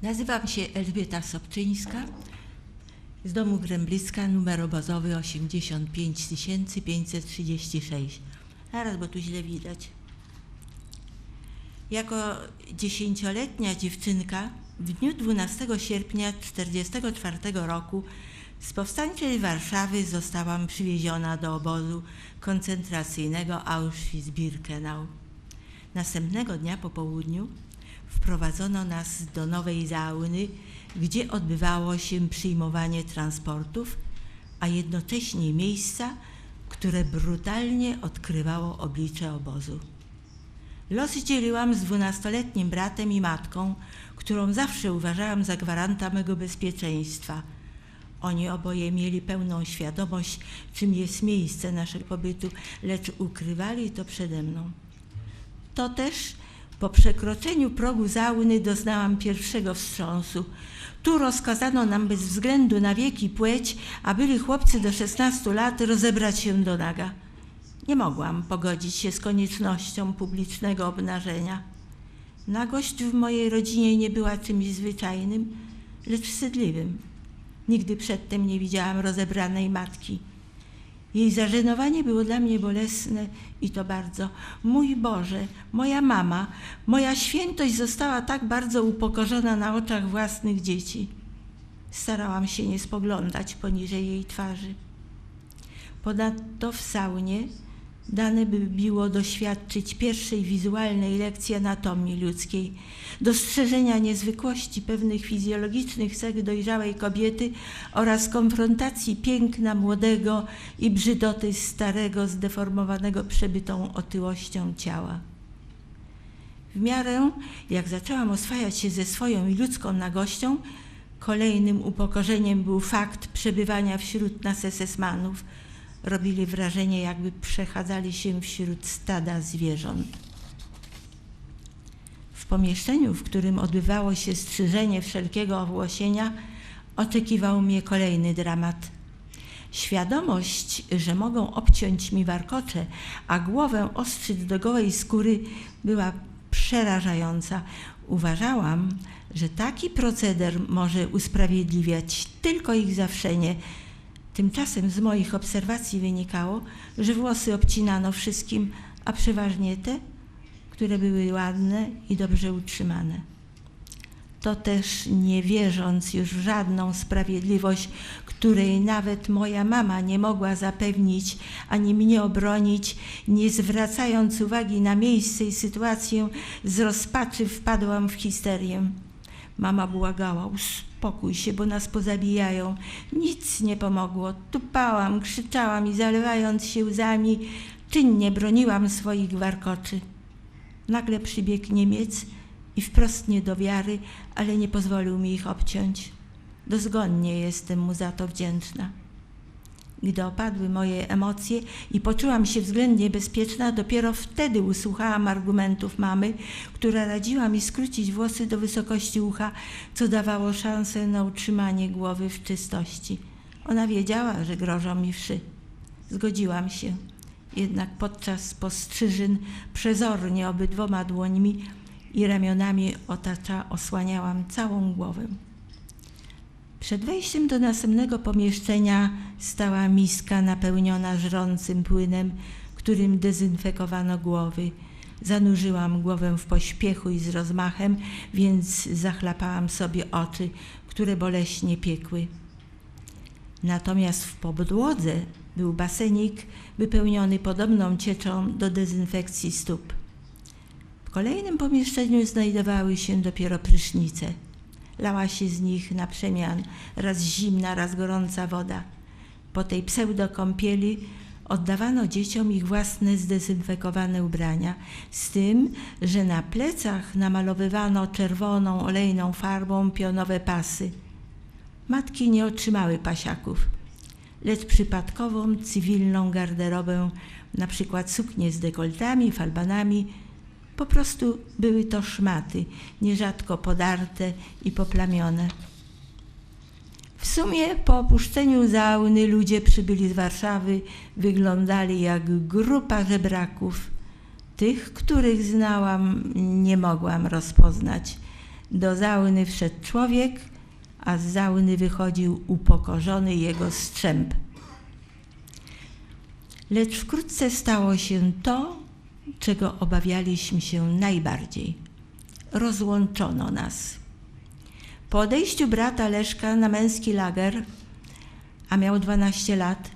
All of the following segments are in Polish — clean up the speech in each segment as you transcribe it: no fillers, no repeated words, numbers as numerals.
Nazywam się Elżbieta Sobczyńska z domu Gręblicka, numer obozowy 85 536. Zaraz, bo tu źle widać. Jako 10-letnia dziewczynka w dniu 12 sierpnia 1944 roku z powstańczej Warszawy zostałam przywieziona do obozu koncentracyjnego Auschwitz-Birkenau. Następnego dnia po południu wprowadzono nas do nowej sauny, gdzie odbywało się przyjmowanie transportów, a jednocześnie miejsca, które brutalnie odkrywało oblicze obozu. Los dzieliłam z 12-letnim bratem i matką, którą zawsze uważałam za gwaranta mego bezpieczeństwa. Oni oboje mieli pełną świadomość, czym jest miejsce naszego pobytu, lecz ukrywali to przede mną. To też po przekroczeniu progu sauny doznałam pierwszego wstrząsu. Tu rozkazano nam bez względu na wiek i płeć, a byli chłopcy do 16 lat, rozebrać się do naga. Nie mogłam pogodzić się z koniecznością publicznego obnażenia. Nagość w mojej rodzinie nie była czymś zwyczajnym, lecz wstydliwym. Nigdy przedtem nie widziałam rozebranej matki. Jej zażenowanie było dla mnie bolesne i to bardzo. Mój Boże, moja mama, moja świętość została tak bardzo upokorzona na oczach własnych dzieci. Starałam się nie spoglądać poniżej jej twarzy. Ponadto w saunie dane by było doświadczyć pierwszej wizualnej lekcji anatomii ludzkiej, dostrzeżenia niezwykłości pewnych fizjologicznych cech dojrzałej kobiety oraz konfrontacji piękna młodego i brzydoty starego, zdeformowanego przebytą otyłością ciała. W miarę jak zaczęłam oswajać się ze swoją i ludzką nagością, kolejnym upokorzeniem był fakt przebywania wśród nas SS-manów. Robili wrażenie, jakby przechadzali się wśród stada zwierząt. W pomieszczeniu, w którym odbywało się strzyżenie wszelkiego owłosienia, oczekiwał mnie kolejny dramat. Świadomość, że mogą obciąć mi warkocze, a głowę ostrzyć do gołej skóry, była przerażająca. Uważałam, że taki proceder może usprawiedliwiać tylko ich zawszenie. Tymczasem z moich obserwacji wynikało, że włosy obcinano wszystkim, a przeważnie te, które były ładne i dobrze utrzymane. To też nie wierząc już w żadną sprawiedliwość, której nawet moja mama nie mogła zapewnić ani mnie obronić, nie zwracając uwagi na miejsce i sytuację, z rozpaczy wpadłam w histerię. Mama błagała: uspokój się, bo nas pozabijają. Nic nie pomogło. Tupałam, krzyczałam i zalewając się łzami, czynnie broniłam swoich warkoczy. Nagle przybiegł Niemiec i wprost nie do wiary, ale nie pozwolił mi ich obciąć. Dozgonnie jestem mu za to wdzięczna. Gdy opadły moje emocje i poczułam się względnie bezpieczna, dopiero wtedy usłuchałam argumentów mamy, która radziła mi skrócić włosy do wysokości ucha, co dawało szansę na utrzymanie głowy w czystości. Ona wiedziała, że grożą mi wszy. Zgodziłam się, jednak podczas postrzyżyn przezornie obydwoma dłońmi i ramionami osłaniałam całą głowę. Przed wejściem do następnego pomieszczenia stała miska napełniona żrącym płynem, którym dezynfekowano głowy. Zanurzyłam głowę w pośpiechu i z rozmachem, więc zachlapałam sobie oczy, które boleśnie piekły. Natomiast w podłodze był basenik wypełniony podobną cieczą do dezynfekcji stóp. W kolejnym pomieszczeniu znajdowały się dopiero prysznice. Lała się z nich na przemian, raz zimna, raz gorąca woda. Po tej pseudokąpieli oddawano dzieciom ich własne zdezynfekowane ubrania, z tym, że na plecach namalowywano czerwoną, olejną farbą pionowe pasy. Matki nie otrzymały pasiaków, lecz przypadkową, cywilną garderobę, na przykład suknie z dekoltami, falbanami. Po prostu były to szmaty, nierzadko podarte i poplamione. W sumie po opuszczeniu sauny ludzie przybyli z Warszawy wyglądali jak grupa żebraków. Tych, których znałam, nie mogłam rozpoznać. Do sauny wszedł człowiek, a z sauny wychodził upokorzony jego strzęp. Lecz wkrótce stało się to, czego obawialiśmy się najbardziej. Rozłączono nas. Po odejściu brata Leszka na męski lager, a miał 12 lat,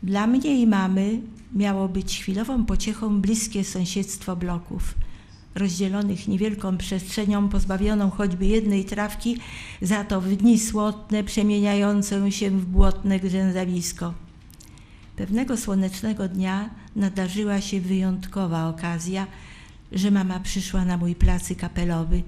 dla mnie i mamy miało być chwilową pociechą bliskie sąsiedztwo bloków, rozdzielonych niewielką przestrzenią, pozbawioną choćby jednej trawki, za to w dni słotne przemieniające się w błotne grzęzawisko. Pewnego słonecznego dnia nadarzyła się wyjątkowa okazja, że mama przyszła na mój placyk apelowy.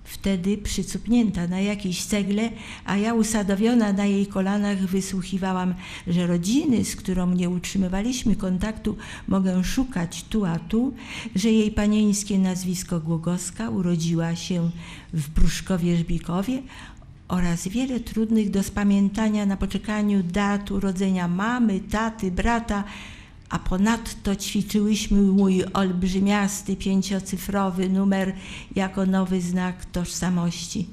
Wtedy przycupnięta na jakiejś cegle, a ja usadowiona na jej kolanach wysłuchiwałam, że rodziny, z którą nie utrzymywaliśmy kontaktu, mogę szukać tu a tu, że jej panieńskie nazwisko Głogowska urodziła się w Pruszkowie-Żbikowie oraz wiele trudnych do spamiętania na poczekaniu dat urodzenia mamy, taty, brata, a ponadto ćwiczyłyśmy mój olbrzymiasty 5-cyfrowy numer jako nowy znak tożsamości.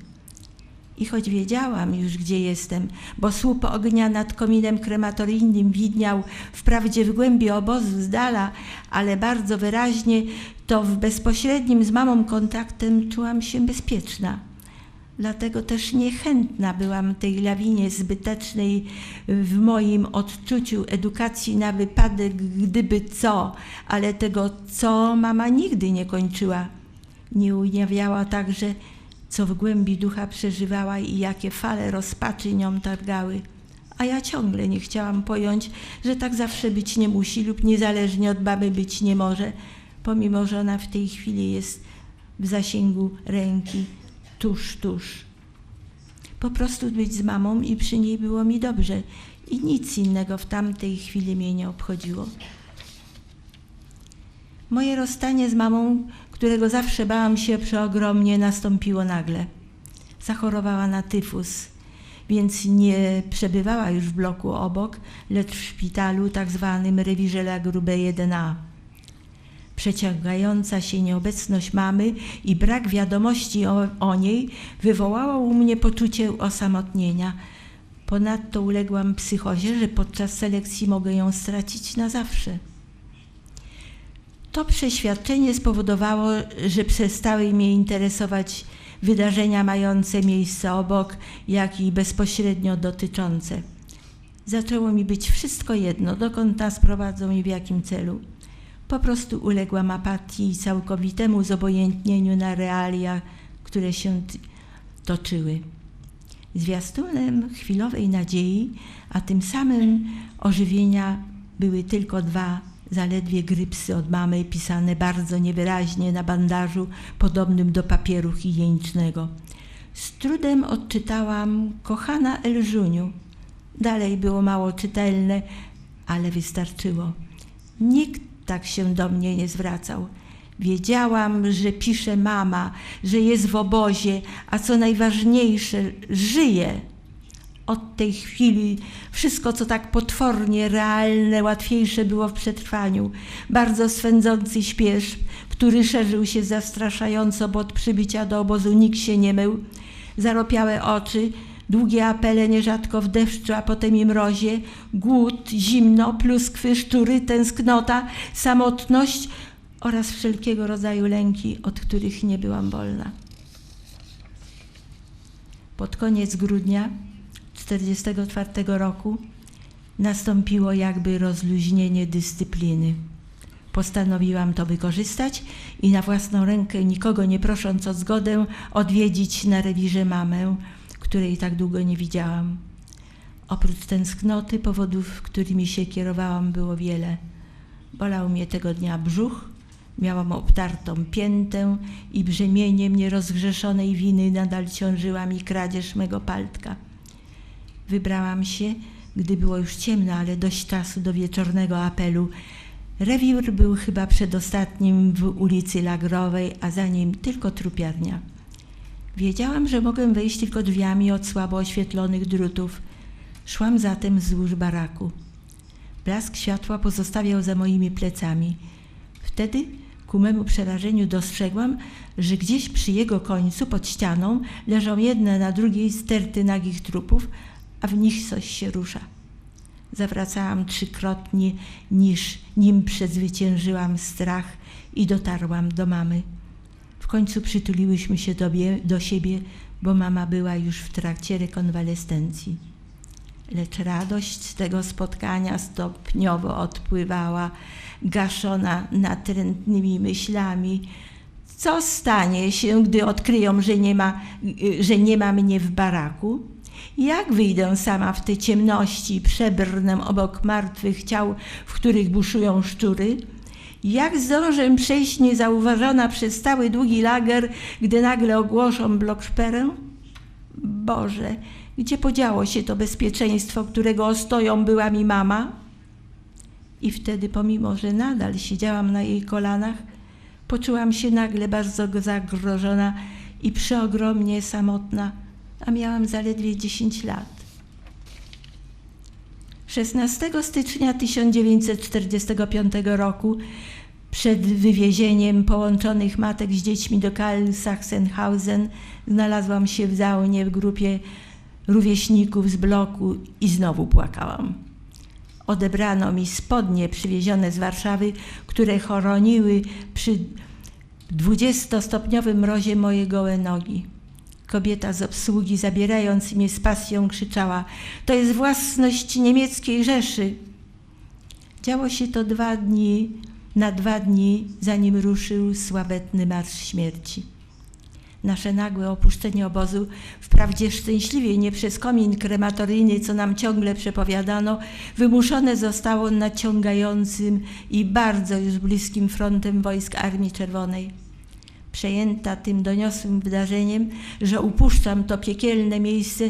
I choć wiedziałam już, gdzie jestem, bo słup ognia nad kominem krematoryjnym widniał wprawdzie w głębi obozu z dala, ale bardzo wyraźnie, to w bezpośrednim z mamą kontaktem czułam się bezpieczna. Dlatego też niechętna byłam tej lawinie zbytecznej w moim odczuciu edukacji na wypadek gdyby co, ale tego co mama nigdy nie kończyła. Nie ujawniała także, co w głębi ducha przeżywała i jakie fale rozpaczy nią targały. A ja ciągle nie chciałam pojąć, że tak zawsze być nie musi lub niezależnie od baby być nie może, pomimo że ona w tej chwili jest w zasięgu ręki. Tuż. Po prostu być z mamą i przy niej było mi dobrze i nic innego w tamtej chwili mnie nie obchodziło. Moje rozstanie z mamą, którego zawsze bałam się przeogromnie, nastąpiło nagle. Zachorowała na tyfus, więc nie przebywała już w bloku obok, lecz w szpitalu tak zwanym Rewirze La Grube 1A. Przeciągająca się nieobecność mamy i brak wiadomości o niej wywołało u mnie poczucie osamotnienia. Ponadto uległam psychozie, że podczas selekcji mogę ją stracić na zawsze. To przeświadczenie spowodowało, że przestały mnie interesować wydarzenia mające miejsce obok, jak i bezpośrednio dotyczące. Zaczęło mi być wszystko jedno, dokąd nas prowadzą i w jakim celu. Po prostu uległam apatii i całkowitemu zobojętnieniu na realia, które się toczyły. Zwiastunem chwilowej nadziei, a tym samym ożywienia były tylko 2 zaledwie grypsy od mamy, pisane bardzo niewyraźnie na bandażu podobnym do papieru higienicznego. Z trudem odczytałam: kochana Elżuniu. Dalej było mało czytelne, ale wystarczyło. Nikt tak się do mnie nie zwracał. Wiedziałam, że pisze mama, że jest w obozie, a co najważniejsze, żyje. Od tej chwili wszystko, co tak potwornie realne, łatwiejsze było w przetrwaniu. Bardzo swędzący śpiesz, który szerzył się zastraszająco, bo od przybycia do obozu nikt się nie mył. Zaropiałe oczy, długie apele nierzadko w deszczu, a potem i mrozie, głód, zimno, pluskwy, szczury, tęsknota, samotność oraz wszelkiego rodzaju lęki, od których nie byłam wolna. Pod koniec grudnia 1944 roku nastąpiło jakby rozluźnienie dyscypliny. Postanowiłam to wykorzystać i na własną rękę, nikogo nie prosząc o zgodę, odwiedzić na rewirze mamę, której tak długo nie widziałam. Oprócz tęsknoty, powodów, którymi się kierowałam, było wiele. Bolał mnie tego dnia brzuch, miałam obtartą piętę i brzemieniem nierozgrzeszonej winy nadal ciążyła mi kradzież mego paltka. Wybrałam się, gdy było już ciemno, ale dość czasu do wieczornego apelu. Rewir był chyba przedostatnim w ulicy Lagrowej, a za nim tylko trupiarnia. Wiedziałam, że mogę wejść tylko drzwiami od słabo oświetlonych drutów. Szłam zatem wzdłuż baraku. Blask światła pozostawiał za moimi plecami. Wtedy Ku memu przerażeniu dostrzegłam, że gdzieś przy jego końcu, pod ścianą, leżą jedne na drugiej sterty nagich trupów, a w nich coś się rusza. Zawracałam 3-krotnie, nim przezwyciężyłam strach i dotarłam do mamy. W końcu przytuliłyśmy się do siebie, bo mama była już w trakcie rekonwalescencji. Lecz radość z tego spotkania stopniowo odpływała, gaszona natrętnymi myślami. Co stanie się, gdy odkryją, że nie ma mnie w baraku? Jak wyjdę sama w te ciemności i przebrnę obok martwych ciał, w których buszują szczury? Jak zdążę przejść niezauważona przez cały długi lager, gdy nagle ogłoszą blokszperę? Boże, gdzie podziało się to bezpieczeństwo, którego ostoją była mi mama? I wtedy, pomimo że nadal siedziałam na jej kolanach, poczułam się nagle bardzo zagrożona i przeogromnie samotna, a miałam zaledwie 10 lat. 16 stycznia 1945 roku, przed wywiezieniem połączonych matek z dziećmi do Karl Sachsenhausen, znalazłam się w saunie w grupie rówieśników z bloku i znowu płakałam. Odebrano mi spodnie przywiezione z Warszawy, które chroniły przy 20-stopniowym mrozie moje gołe nogi. Kobieta z obsługi, zabierając mnie z pasją, krzyczała: to jest własność niemieckiej Rzeszy. Działo się to 2 dni, zanim ruszył sławetny Marsz Śmierci. Nasze nagłe opuszczenie obozu, wprawdzie szczęśliwie nie przez komin krematoryjny, co nam ciągle przepowiadano, wymuszone zostało naciągającym i bardzo już bliskim frontem wojsk Armii Czerwonej. Przejęta tym doniosłym wydarzeniem, że upuszczam to piekielne miejsce,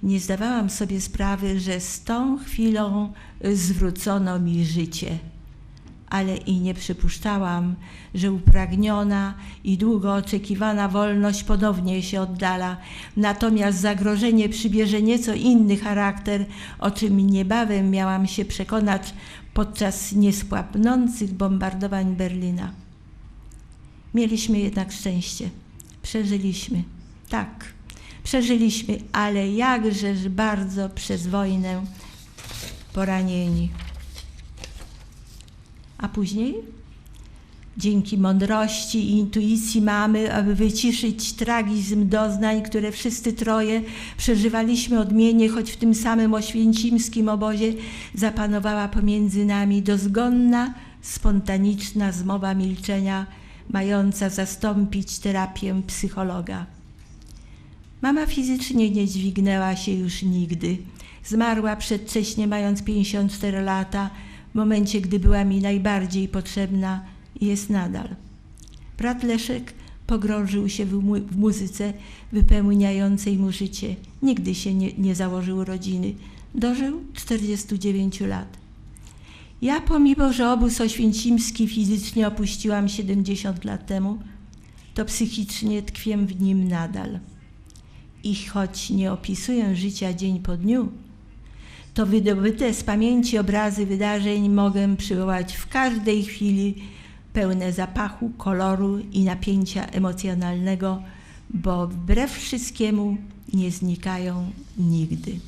nie zdawałam sobie sprawy, że z tą chwilą zwrócono mi życie. Ale i nie przypuszczałam, że upragniona i długo oczekiwana wolność ponownie się oddala, natomiast zagrożenie przybierze nieco inny charakter, o czym niebawem miałam się przekonać podczas niesłabnących bombardowań Berlina. Mieliśmy jednak szczęście. Przeżyliśmy. Tak, przeżyliśmy, ale jakżeż bardzo przez wojnę poranieni. A później, dzięki mądrości i intuicji mamy, aby wyciszyć tragizm doznań, które wszyscy troje przeżywaliśmy odmiennie, choć w tym samym oświęcimskim obozie, zapanowała pomiędzy nami dozgonna, spontaniczna zmowa milczenia, mająca zastąpić terapię psychologa. Mama fizycznie nie dźwignęła się już nigdy. Zmarła przedwcześnie, mając 54 lata, w momencie, gdy była mi najbardziej potrzebna i jest nadal. Brat Leszek pogrążył się w muzyce wypełniającej mu życie. Nigdy się nie założył rodziny. Dożył 49 lat. Ja, pomimo że obóz oświęcimski fizycznie opuściłam 70 lat temu, to psychicznie tkwię w nim nadal. I choć nie opisuję życia dzień po dniu, to wydobyte z pamięci obrazy wydarzeń mogę przywołać w każdej chwili, pełne zapachu, koloru i napięcia emocjonalnego, bo wbrew wszystkiemu nie znikają nigdy.